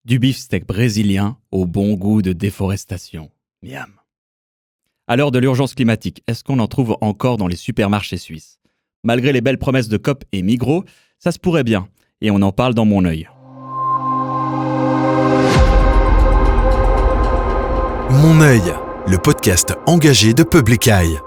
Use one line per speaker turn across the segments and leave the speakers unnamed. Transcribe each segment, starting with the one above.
Du beefsteak brésilien au bon goût de déforestation. Miam. À l'heure de l'urgence climatique, est-ce qu'on en trouve encore dans les supermarchés suisses ? Malgré les belles promesses de Coop et Migros, ça se pourrait bien. Et on en parle dans Mon œil.
Mon œil, le podcast engagé de Public Eye.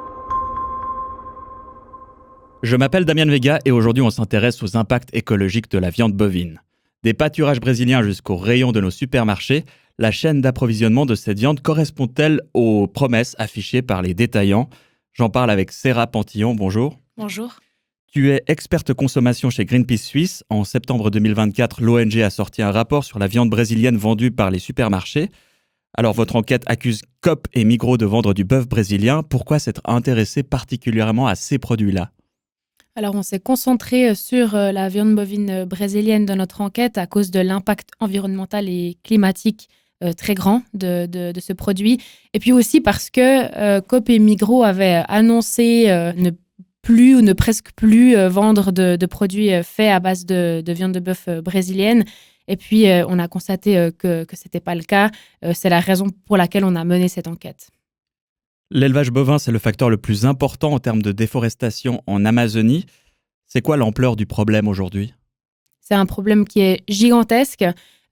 Je m'appelle Damien Vega et aujourd'hui on s'intéresse aux impacts écologiques de la viande bovine. Des pâturages brésiliens jusqu'aux rayons de nos supermarchés, la chaîne d'approvisionnement de cette viande correspond-elle aux promesses affichées par les détaillants ? J'en parle avec Sarah Pantillon, bonjour.
Bonjour.
Tu es experte consommation chez Greenpeace Suisse. En septembre 2024, l'ONG a sorti un rapport sur la viande brésilienne vendue par les supermarchés. Alors votre enquête accuse Coop et Migros de vendre du bœuf brésilien. Pourquoi s'être intéressé particulièrement à ces produits-là ?
Alors, on s'est concentré sur la viande bovine brésilienne dans notre enquête à cause de l'impact environnemental et climatique très grand de ce produit. Et puis aussi parce que Coop et Migros avaient annoncé ne plus ou ne presque plus vendre de produits faits à base de viande de bœuf brésilienne. Et puis, on a constaté que ce n'était pas le cas. C'est la raison pour laquelle on a mené cette enquête.
L'élevage bovin, c'est le facteur le plus important en termes de déforestation en Amazonie. C'est quoi l'ampleur du problème aujourd'hui ?
C'est un problème qui est gigantesque.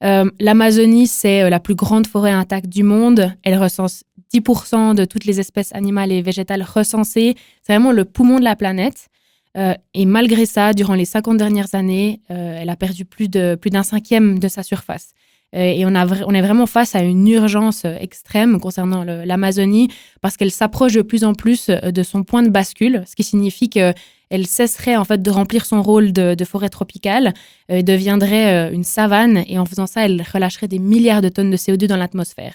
L'Amazonie, c'est la plus grande forêt intacte du monde. Elle recense 10% de toutes les espèces animales et végétales recensées. C'est vraiment le poumon de la planète. Et malgré ça, durant les 50 dernières années, elle a perdu plus d'un cinquième de sa surface. Et on est vraiment face à une urgence extrême concernant l'Amazonie parce qu'elle s'approche de plus en plus de son point de bascule, ce qui signifie qu'elle cesserait en fait de remplir son rôle de forêt tropicale, deviendrait une savane et en faisant ça, elle relâcherait des milliards de tonnes de CO2 dans l'atmosphère.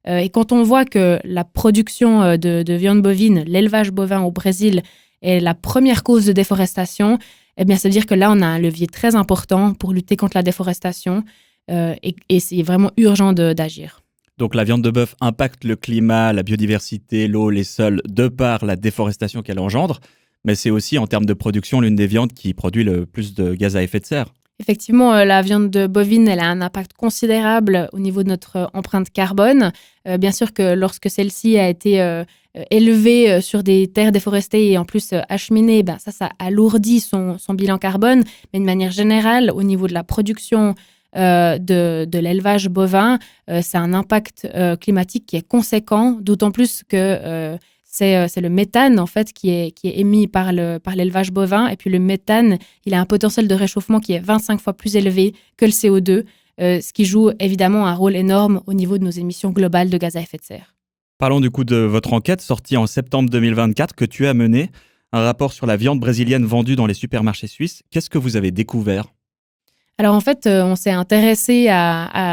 Et quand on voit que la production de viande bovine, l'élevage bovin au Brésil est la première cause de déforestation, eh bien, ça veut dire que là, on a un levier très important pour lutter contre la déforestation. Et c'est vraiment urgent d'agir.
Donc la viande de bœuf impacte le climat, la biodiversité, l'eau, les sols, de par la déforestation qu'elle engendre, mais c'est aussi en termes de production l'une des viandes qui produit le plus de gaz à effet de serre.
Effectivement, la viande bovine, elle a un impact considérable au niveau de notre empreinte carbone. Bien sûr que lorsque celle-ci a été élevée sur des terres déforestées et en plus acheminée, ça alourdit son bilan carbone. Mais de manière générale, au niveau de la production de l'élevage bovin, c'est un impact climatique qui est conséquent, d'autant plus que c'est le méthane en fait qui est émis par l'élevage bovin. Et puis le méthane, il a un potentiel de réchauffement qui est 25 fois plus élevé que le CO2, ce qui joue évidemment un rôle énorme au niveau de nos émissions globales de gaz à effet de serre.
Parlons du coup de votre enquête sortie en septembre 2024 que tu as menée, un rapport sur la viande brésilienne vendue dans les supermarchés suisses. Qu'est-ce que vous avez découvert ?
Alors en fait, on s'est intéressé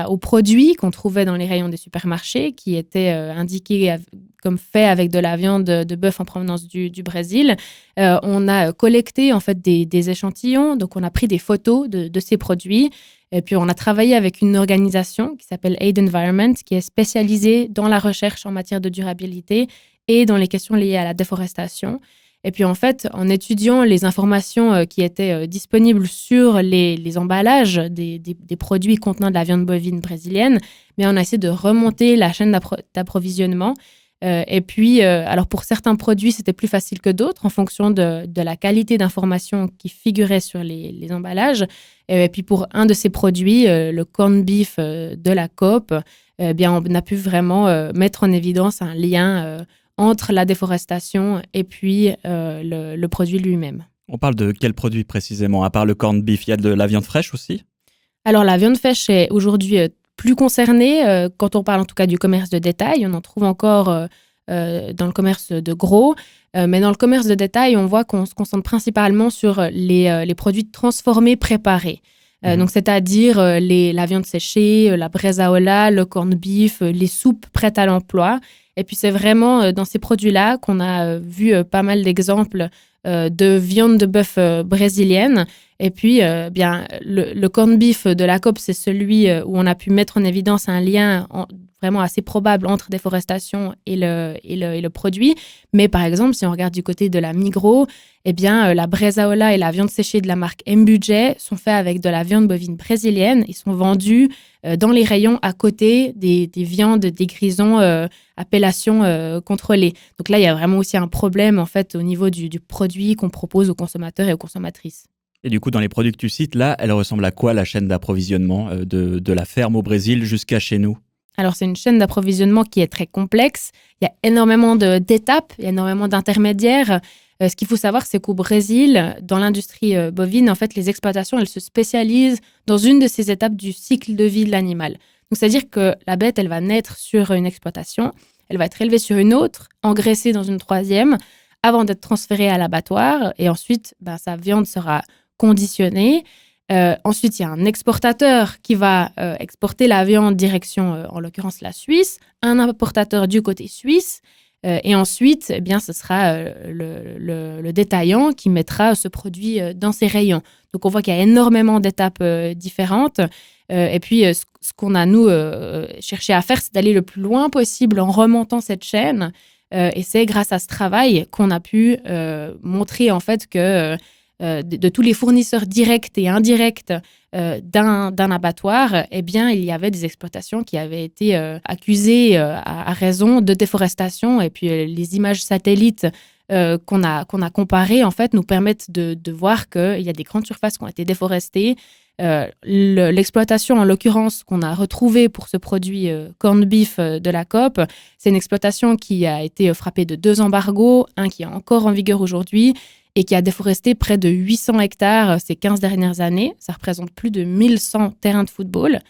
aux produits qu'on trouvait dans les rayons des supermarchés qui étaient indiqués comme faits avec de la viande de bœuf en provenance du Brésil. On a collecté en fait des échantillons, donc on a pris des photos de ces produits. Et puis on a travaillé avec une organisation qui s'appelle Aid Environment, qui est spécialisée dans la recherche en matière de durabilité et dans les questions liées à la déforestation. Et puis en fait, en étudiant les informations qui étaient disponibles sur les emballages des produits contenant de la viande bovine brésilienne, mais on a essayé de remonter la chaîne d'approvisionnement. Et puis, alors pour certains produits, c'était plus facile que d'autres en fonction de la qualité d'information qui figurait sur les emballages. Et puis pour un de ces produits, le corned beef de la Coop, bien on a pu vraiment mettre en évidence un lien entre la déforestation et puis le produit lui-même.
On parle de quel produit précisément ? À part le corned beef, il y a de la viande fraîche aussi ?
Alors la viande fraîche est aujourd'hui plus concernée quand on parle en tout cas du commerce de détail. On en trouve encore dans le commerce de gros. Mais dans le commerce de détail, on voit qu'on se concentre principalement sur les produits transformés préparés. Donc, c'est-à-dire la viande séchée, la bresaola, le corned beef, les soupes prêtes à l'emploi. Et puis, c'est vraiment dans ces produits-là qu'on a vu pas mal d'exemples de viande de bœuf brésilienne. Et puis, bien, le corned beef de la Coop, c'est celui où on a pu mettre en évidence un lien vraiment assez probable entre déforestation et le produit. Mais par exemple, si on regarde du côté de la Migros, eh bien, la bresaola et la viande séchée de la marque M-Budget sont faits avec de la viande bovine brésilienne. Ils sont vendus dans les rayons à côté des viandes des grisons appellation contrôlée. Donc là, il y a vraiment aussi un problème en fait au niveau du produit qu'on propose aux consommateurs et aux consommatrices.
Et du coup, dans les produits que tu cites, là, elle ressemble à quoi la chaîne d'approvisionnement de la ferme au Brésil jusqu'à chez nous?
Alors, c'est une chaîne d'approvisionnement qui est très complexe. Il y a énormément d'étapes, il y a énormément d'intermédiaires. Ce qu'il faut savoir, c'est qu'au Brésil, dans l'industrie bovine, en fait, les exploitations, elles se spécialisent dans une de ces étapes du cycle de vie de l'animal. Donc, c'est-à-dire que la bête, elle va naître sur une exploitation, elle va être élevée sur une autre, engraissée dans une troisième, avant d'être transférée à l'abattoir. Et ensuite, sa viande sera conditionnée. Ensuite, il y a un exportateur qui va exporter la viande direction, en l'occurrence, la Suisse, un importateur du côté suisse, et ensuite, eh bien, ce sera le détaillant qui mettra ce produit dans ses rayons. Donc, on voit qu'il y a énormément d'étapes différentes. Et puis, ce qu'on a, nous, cherché à faire, c'est d'aller le plus loin possible en remontant cette chaîne. Et c'est grâce à ce travail qu'on a pu montrer, en fait, que de tous les fournisseurs directs et indirects d'un abattoir, eh bien, il y avait des exploitations qui avaient été accusées à raison de déforestation. Et puis, les images satellites qu'on a comparées, en fait, nous permettent de voir qu'il y a des grandes surfaces qui ont été déforestées. L'exploitation, en l'occurrence, qu'on a retrouvée pour ce produit corned beef de la COP, c'est une exploitation qui a été frappée de 2 embargos, un qui est encore en vigueur aujourd'hui, et qui a déforesté près de 800 hectares ces 15 dernières années. Ça représente plus de 1100 terrains de football.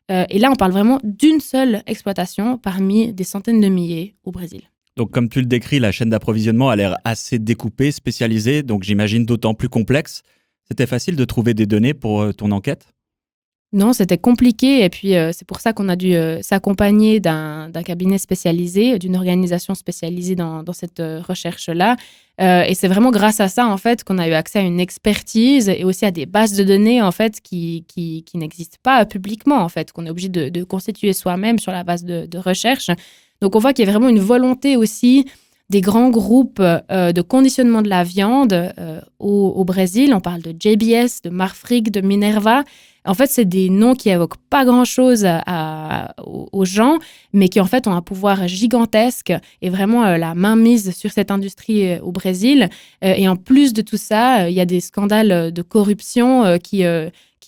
Et là, on parle vraiment d'une seule exploitation parmi des centaines de milliers au Brésil.
Donc, comme tu le décris, la chaîne d'approvisionnement a l'air assez découpée, spécialisée, donc j'imagine d'autant plus complexe. C'était facile de trouver des données pour ton enquête?
Non, c'était compliqué et puis c'est pour ça qu'on a dû s'accompagner d'un cabinet spécialisé, d'une organisation spécialisée dans cette recherche-là. Et c'est vraiment grâce à ça, en fait, qu'on a eu accès à une expertise et aussi à des bases de données, en fait, qui n'existent pas publiquement, en fait, qu'on est obligé de constituer soi-même sur la base de recherche. Donc, on voit qu'il y a vraiment une volonté aussi des grands groupes de conditionnement de la viande au Brésil. On parle de JBS, de Marfrig, de Minerva. En fait, c'est des noms qui évoquent pas grand-chose aux gens, mais qui en fait ont un pouvoir gigantesque et vraiment la mainmise sur cette industrie au Brésil. Et en plus de tout ça, il y a des scandales de corruption qui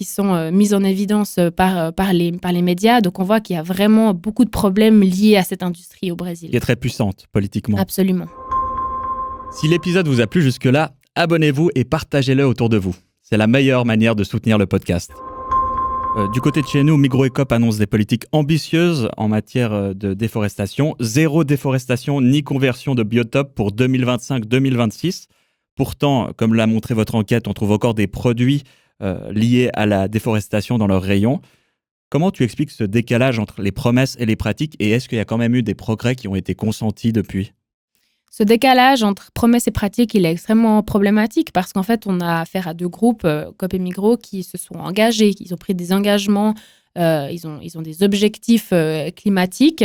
sont mis en évidence par les médias. Donc, on voit qu'il y a vraiment beaucoup de problèmes liés à cette industrie au Brésil.
Qui est très puissante politiquement.
Absolument.
Si l'épisode vous a plu jusque-là, abonnez-vous et partagez-le autour de vous. C'est la meilleure manière de soutenir le podcast. Du côté de chez nous, Migros et Coop annoncent des politiques ambitieuses en matière de déforestation. 0 déforestation ni conversion de biotopes pour 2025-2026. Pourtant, comme l'a montré votre enquête, on trouve encore des produits liés à la déforestation dans leurs rayons. Comment tu expliques ce décalage entre les promesses et les pratiques et est-ce qu'il y a quand même eu des progrès qui ont été consentis depuis ?
Ce décalage entre promesses et pratiques, il est extrêmement problématique parce qu'en fait, on a affaire à 2 groupes, Coop et Migros, qui se sont engagés, ils ont pris des engagements, ils ont des objectifs climatiques,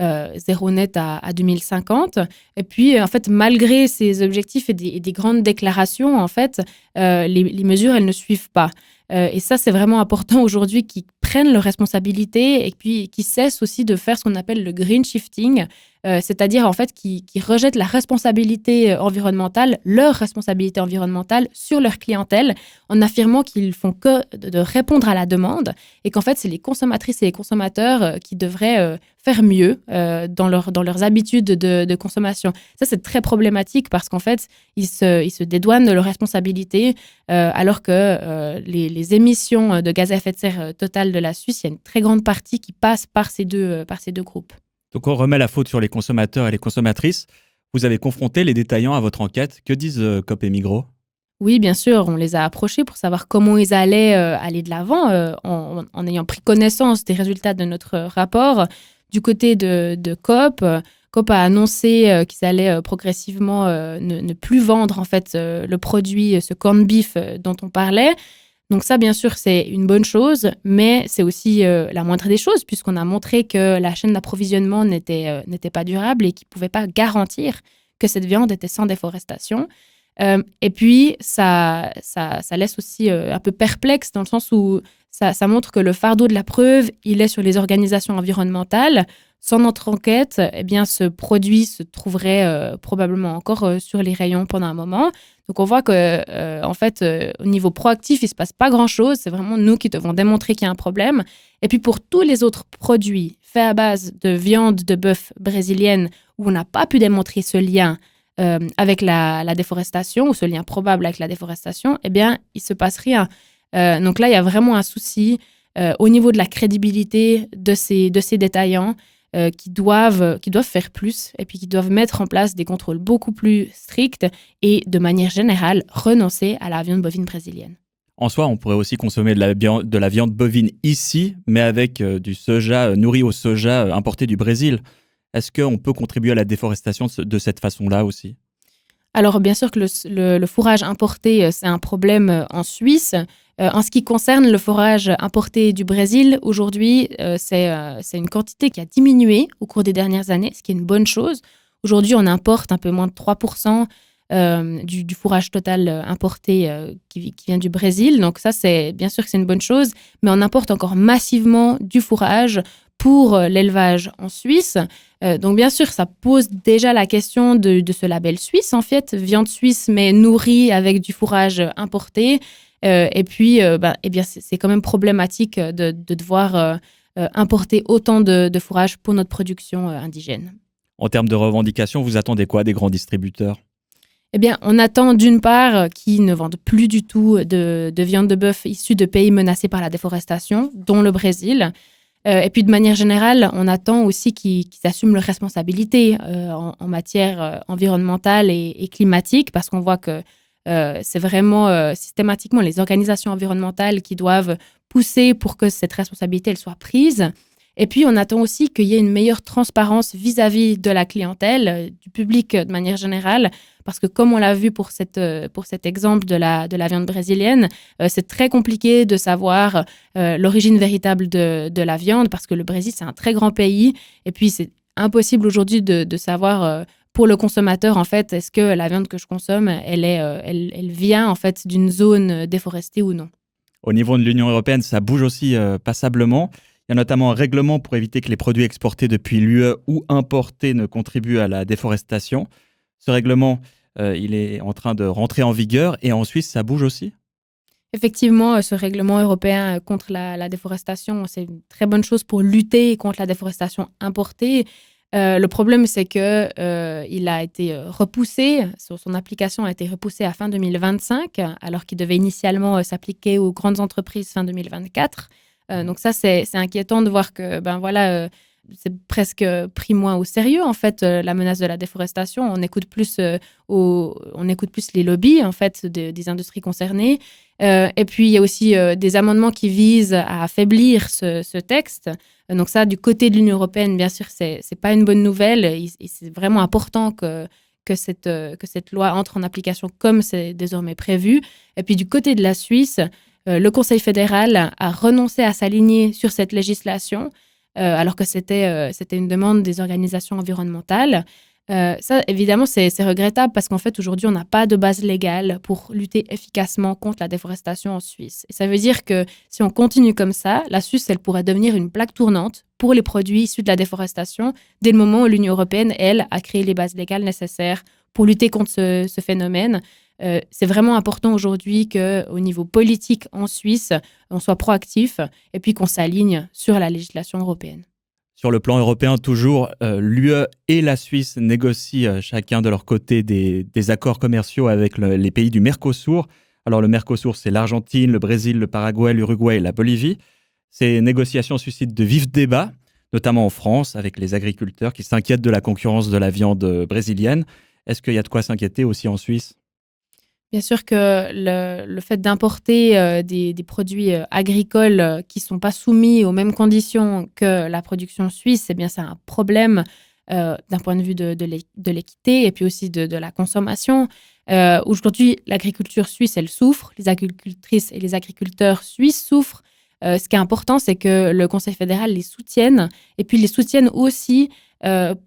zéro net à 2050. Et puis, en fait, malgré ces objectifs et des grandes déclarations, en fait, les mesures, elles ne suivent pas. Et ça, c'est vraiment important aujourd'hui qu'ils prennent leurs responsabilités et puis qu'ils cessent aussi de faire ce qu'on appelle le green shifting, c'est-à-dire en fait qu'ils rejettent la responsabilité environnementale, leur responsabilité environnementale sur leur clientèle en affirmant qu'ils font que de répondre à la demande et qu'en fait, c'est les consommatrices et les consommateurs qui devraient faire mieux dans leurs habitudes de consommation. Ça, c'est très problématique parce qu'en fait, ils se dédouanent de leurs responsabilités alors que les émissions de gaz à effet de serre totales de la Suisse, il y a une très grande partie qui passe par ces deux groupes.
Donc on remet la faute sur les consommateurs et les consommatrices. Vous avez confronté les détaillants à votre enquête. Que disent Coop et Migros ?
Oui, bien sûr, on les a approchés pour savoir comment ils allaient aller de l'avant en ayant pris connaissance des résultats de notre rapport. Du côté de Coop, Coop a annoncé qu'ils allaient progressivement ne plus vendre en fait le produit, ce corned beef dont on parlait. Donc ça, bien sûr, c'est une bonne chose, mais c'est aussi la moindre des choses, puisqu'on a montré que la chaîne d'approvisionnement n'était pas durable et qu'il ne pouvait pas garantir que cette viande était sans déforestation. Et puis, ça laisse aussi un peu perplexe dans le sens où ça montre que le fardeau de la preuve, il est sur les organisations environnementales. Sans notre enquête, eh bien, ce produit se trouverait probablement encore sur les rayons pendant un moment. Donc, on voit que, en fait, au niveau proactif, il ne se passe pas grand-chose. C'est vraiment nous qui devons démontrer qu'il y a un problème. Et puis, pour tous les autres produits faits à base de viande de bœuf brésilienne où on n'a pas pu démontrer ce lien avec la déforestation ou ce lien probable avec la déforestation, eh bien, il ne se passe rien. Donc là, il y a vraiment un souci au niveau de la crédibilité de ces détaillants qui doivent faire plus et puis qui doivent mettre en place des contrôles beaucoup plus stricts et, de manière générale, renoncer à la viande bovine brésilienne.
En soi, on pourrait aussi consommer de la viande bovine ici, mais avec du soja nourri au soja importé du Brésil. Est-ce qu'on peut contribuer à la déforestation de cette façon-là aussi ?
Alors, bien sûr que le fourrage importé, c'est un problème en Suisse. En ce qui concerne le fourrage importé du Brésil, aujourd'hui, c'est une quantité qui a diminué au cours des dernières années, ce qui est une bonne chose. Aujourd'hui, on importe un peu moins de 3% du fourrage total importé qui vient du Brésil. Donc ça, bien sûr que c'est une bonne chose, mais on importe encore massivement du fourrage pour l'élevage en Suisse. Donc bien sûr, ça pose déjà la question de ce label suisse, en fait, viande suisse, mais nourrie avec du fourrage importé. Et puis, eh bien, c'est quand même problématique de devoir importer autant de fourrage pour notre production indigène.
En termes de revendications, vous attendez quoi des grands distributeurs ?
Eh bien, on attend d'une part qu'ils ne vendent plus du tout de viande de bœuf issue de pays menacés par la déforestation, dont le Brésil. Et puis, de manière générale, on attend aussi qu'ils assument leurs responsabilités en matière environnementale et climatique, parce qu'on voit que c'est vraiment systématiquement les organisations environnementales qui doivent pousser pour que cette responsabilité elle soit prise. Et puis, on attend aussi qu'il y ait une meilleure transparence vis-à-vis de la clientèle, du public de manière générale, parce que comme on l'a vu pour cet exemple de la viande brésilienne, c'est très compliqué de savoir l'origine véritable de la viande, parce que le Brésil, c'est un très grand pays, et puis c'est impossible aujourd'hui de savoir pour le consommateur, en fait, est-ce que la viande que je consomme, elle vient en fait d'une zone déforestée ou non.
Au niveau de l'Union européenne, ça bouge aussi passablement. Il y a notamment un règlement pour éviter que les produits exportés depuis l'UE ou importés ne contribuent à la déforestation. Ce règlement, il est en train de rentrer en vigueur et en Suisse, ça bouge aussi ?
Effectivement, ce règlement européen contre la déforestation, c'est une très bonne chose pour lutter contre la déforestation importée. Le problème, c'est que il a été repoussé, son application a été repoussée à fin 2025, alors qu'il devait initialement s'appliquer aux grandes entreprises fin 2024. Donc ça, c'est inquiétant de voir que c'est presque pris moins au sérieux, en fait, la menace de la déforestation. On écoute plus les lobbies, en fait, des industries concernées. Et puis, il y a aussi des amendements qui visent à affaiblir ce texte. Donc ça, du côté de l'Union européenne, bien sûr, c'est pas une bonne nouvelle. Et c'est vraiment important que cette loi entre en application comme c'est désormais prévu. Et puis, du côté de la Suisse, le Conseil fédéral a renoncé à s'aligner sur cette législation, alors que c'était une demande des organisations environnementales. Ça, évidemment, c'est regrettable parce qu'en fait, aujourd'hui, on n'a pas de base légale pour lutter efficacement contre la déforestation en Suisse. Et ça veut dire que si on continue comme ça, la Suisse, elle pourrait devenir une plaque tournante pour les produits issus de la déforestation dès le moment où l'Union européenne, elle, a créé les bases légales nécessaires pour lutter contre ce phénomène. C'est vraiment important aujourd'hui qu'au niveau politique en Suisse, on soit proactif et puis qu'on s'aligne sur la législation européenne.
Sur le plan européen, toujours, l'UE et la Suisse négocient chacun de leur côté des accords commerciaux avec les pays du Mercosur. Alors le Mercosur, c'est l'Argentine, le Brésil, le Paraguay, l'Uruguay et la Bolivie. Ces négociations suscitent de vifs débats, notamment en France, avec les agriculteurs qui s'inquiètent de la concurrence de la viande brésilienne. Est-ce qu'il y a de quoi s'inquiéter aussi en Suisse ?
Bien sûr que le fait d'importer des produits agricoles qui ne sont pas soumis aux mêmes conditions que la production suisse, eh bien, c'est un problème d'un point de vue de l'équité et puis aussi de la consommation. Aujourd'hui, l'agriculture suisse, elle souffre. Les agricultrices et les agriculteurs suisses souffrent. Ce qui est important, c'est que le Conseil fédéral les soutienne et puis les soutienne aussi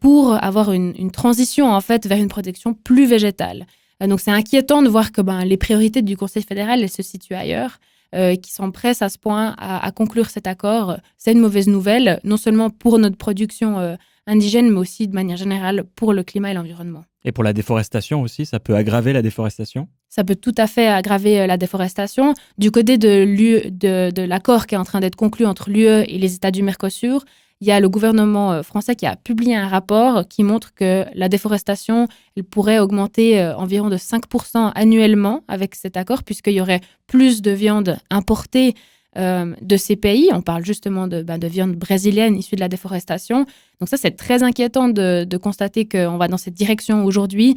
pour avoir une transition en fait vers une production plus végétale. Donc c'est inquiétant de voir que les priorités du Conseil fédéral elles se situent ailleurs, qui s'empressent à ce point à conclure cet accord. C'est une mauvaise nouvelle, non seulement pour notre production indigène, mais aussi de manière générale pour le climat et l'environnement.
Et pour la déforestation aussi, ça peut aggraver la déforestation ?
Ça peut tout à fait aggraver la déforestation. Du côté de l'accord qui est en train d'être conclu entre l'UE et les États du Mercosur, il y a le gouvernement français qui a publié un rapport qui montre que la déforestation elle pourrait augmenter environ de 5% annuellement avec cet accord, puisqu'il y aurait plus de viande importée de ces pays. On parle justement de viande brésilienne issue de la déforestation. Donc ça, c'est très inquiétant de constater qu'on va dans cette direction aujourd'hui,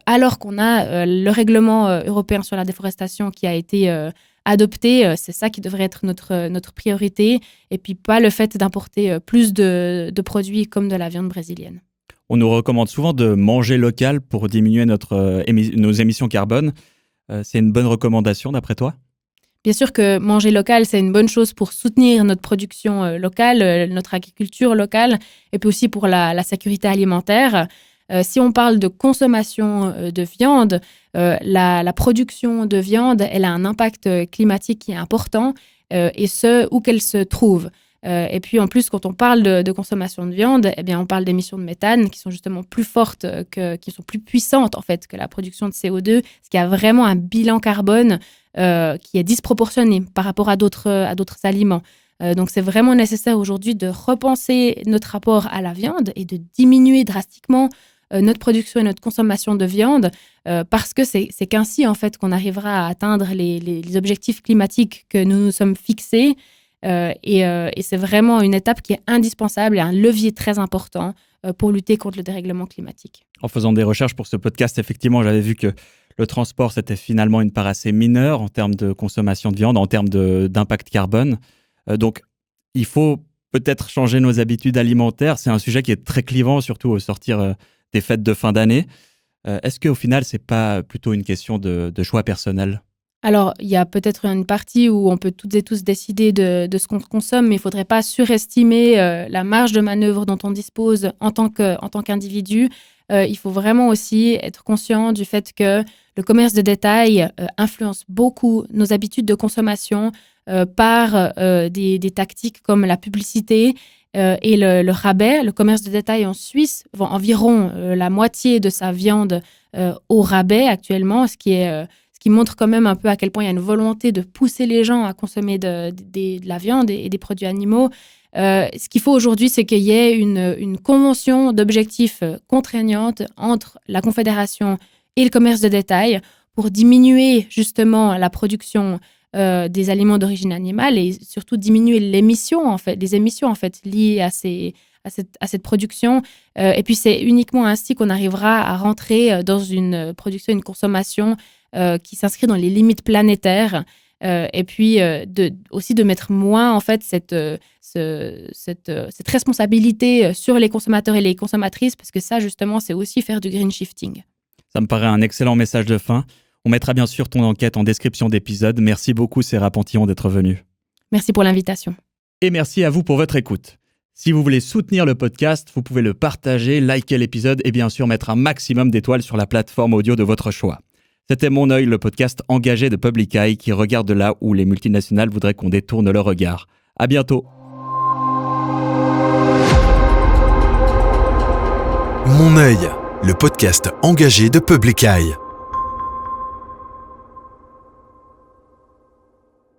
alors qu'on a le règlement européen sur la déforestation qui a été adopté. C'est ça qui devrait être notre priorité, et puis pas le fait d'importer plus de produits comme de la viande brésilienne.
On nous recommande souvent de manger local pour diminuer nos émissions carbone. C'est une bonne recommandation d'après toi ?
Bien sûr que manger local, c'est une bonne chose pour soutenir notre production locale, notre agriculture locale, et puis aussi pour la sécurité alimentaire. Si on parle de consommation de viande, la production de viande, elle a un impact climatique qui est important, et ce, où qu'elle se trouve. Et puis en plus, quand on parle de consommation de viande, eh bien, on parle d'émissions de méthane qui sont justement plus fortes, qui sont plus puissantes en fait que la production de CO2, ce qui a vraiment un bilan carbone qui est disproportionné par rapport à d'autres aliments. Donc c'est vraiment nécessaire aujourd'hui de repenser notre rapport à la viande et de diminuer drastiquement notre production et notre consommation de viande, parce que c'est qu'ainsi en fait qu'on arrivera à atteindre les objectifs climatiques que nous nous sommes fixés. Et c'est vraiment une étape qui est indispensable et un levier très important pour lutter contre le dérèglement climatique.
En faisant des recherches pour ce podcast, effectivement, j'avais vu que le transport, c'était finalement une part assez mineure en termes de consommation de viande, en termes d'impact carbone. Donc, il faut peut-être changer nos habitudes alimentaires. C'est un sujet qui est très clivant, surtout au sortir des fêtes de fin d'année. Est-ce qu'au final, ce n'est pas plutôt une question de choix personnel ?
Alors, il y a peut-être une partie où on peut toutes et tous décider de ce qu'on consomme, mais il ne faudrait pas surestimer la marge de manœuvre dont on dispose en tant qu'individu. Il faut vraiment aussi être conscient du fait que le commerce de détail influence beaucoup nos habitudes de consommation par des tactiques comme la publicité et le rabais. Le commerce de détail en Suisse vend environ la moitié de sa viande au rabais actuellement, ce qui montre quand même un peu à quel point il y a une volonté de pousser les gens à consommer de la viande et des produits animaux. Ce qu'il faut aujourd'hui, c'est qu'il y ait une convention d'objectifs contraignante entre la Confédération et le commerce de détail pour diminuer justement la production des aliments d'origine animale et surtout diminuer les émissions en fait liées à cette production. Et puis c'est uniquement ainsi qu'on arrivera à rentrer dans une production, une consommation qui s'inscrit dans les limites planétaires. Et puis aussi de mettre moins en fait cette responsabilité sur les consommateurs et les consommatrices, parce que ça justement c'est aussi faire du green shifting.
Ça me paraît un excellent message de fin. On mettra bien sûr ton enquête en description d'épisode. Merci beaucoup Sarah Pantillon d'être venue.
Merci pour l'invitation.
Et merci à vous pour votre écoute. Si vous voulez soutenir le podcast, vous pouvez le partager, liker l'épisode et bien sûr mettre un maximum d'étoiles sur la plateforme audio de votre choix. C'était Mon œil, le podcast engagé de Public Eye qui regarde là où les multinationales voudraient qu'on détourne leur regard. À bientôt.
Mon œil, le podcast engagé de Public Eye.